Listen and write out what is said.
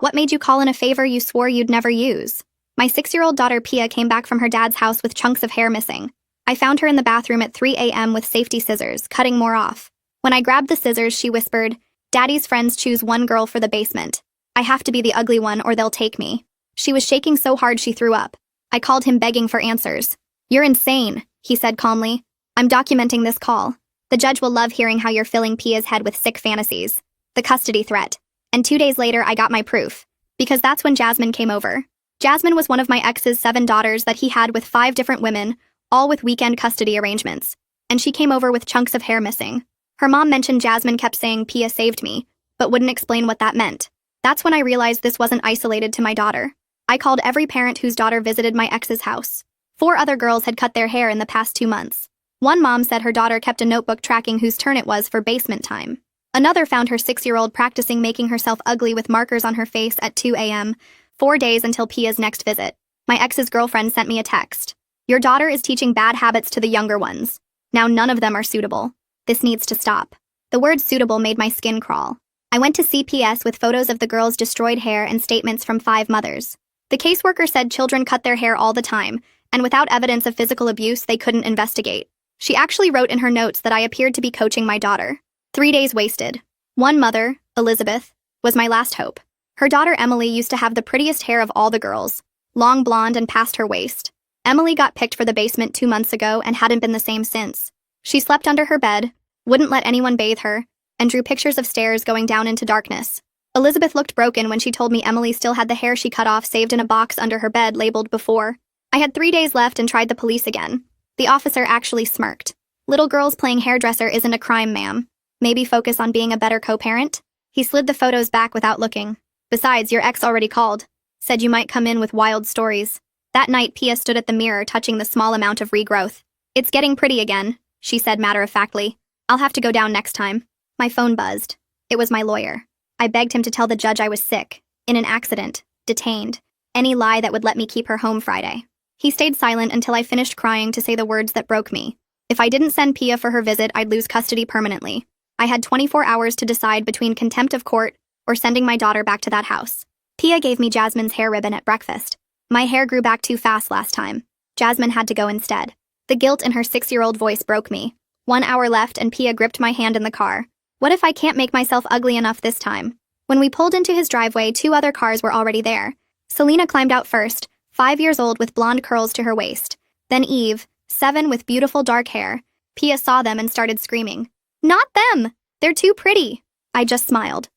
What made you call in a favor you swore you'd never use? My 6-year-old daughter Pia came back from her dad's house with chunks of hair missing. I found her in the bathroom at 3 a.m. with safety scissors, cutting more off. When I grabbed the scissors, she whispered, "Daddy's friends choose one girl for the basement. I have to be the ugly one or they'll take me." She was shaking so hard she threw up. I called him begging for answers. "You're insane," he said calmly. "I'm documenting this call. The judge will love hearing how you're filling Pia's head with sick fantasies." The custody threat. And 2 days later, I got my proof. Because that's when Jasmine came over. Jasmine was one of my ex's 7 daughters that he had with 5 different women, all with weekend custody arrangements. And she came over with chunks of hair missing. Her mom mentioned Jasmine kept saying Pia saved me, but wouldn't explain what that meant. That's when I realized this wasn't isolated to my daughter. I called every parent whose daughter visited my ex's house. 4 other girls had cut their hair in the past 2 months. One mom said her daughter kept a notebook tracking whose turn it was for basement time. Another found her 6-year-old practicing making herself ugly with markers on her face at 2 a.m., 4 days until Pia's next visit. My ex's girlfriend sent me a text. "Your daughter is teaching bad habits to the younger ones. Now none of them are suitable. This needs to stop." The word suitable made my skin crawl. I went to CPS with photos of the girls' destroyed hair and statements from 5 mothers. The caseworker said children cut their hair all the time, and without evidence of physical abuse, they couldn't investigate. She actually wrote in her notes that I appeared to be coaching my daughter. 3 days wasted. One mother, Elizabeth, was my last hope. Her daughter Emily used to have the prettiest hair of all the girls, long blonde and past her waist. Emily got picked for the basement 2 months ago and hadn't been the same since. She slept under her bed, wouldn't let anyone bathe her, and drew pictures of stairs going down into darkness. Elizabeth looked broken when she told me Emily still had the hair she cut off saved in a box under her bed labeled before. I had 3 days left and tried the police again. The officer actually smirked. "Little girls playing hairdresser isn't a crime, ma'am. Maybe focus on being a better co-parent?" He slid the photos back without looking. "Besides, your ex already called. Said you might come in with wild stories." That night, Pia stood at the mirror touching the small amount of regrowth. "It's getting pretty again," she said matter-of-factly. "I'll have to go down next time." My phone buzzed. It was my lawyer. I begged him to tell the judge I was sick, in an accident, detained, any lie that would let me keep her home Friday. He stayed silent until I finished crying to say the words that broke me. If I didn't send Pia for her visit, I'd lose custody permanently. I had 24 hours to decide between contempt of court or sending my daughter back to that house. Pia gave me Jasmine's hair ribbon at breakfast. My hair grew back too fast last time. Jasmine had to go instead. The guilt in her 6-year-old voice broke me. 1 hour left and Pia gripped my hand in the car. What if I can't make myself ugly enough this time? When we pulled into his driveway, 2 other cars were already there. Selena climbed out first, 5 years old with blonde curls to her waist. Then Eve, 7 with beautiful dark hair. Pia saw them and started screaming. "Not them! They're too pretty!" I just smiled.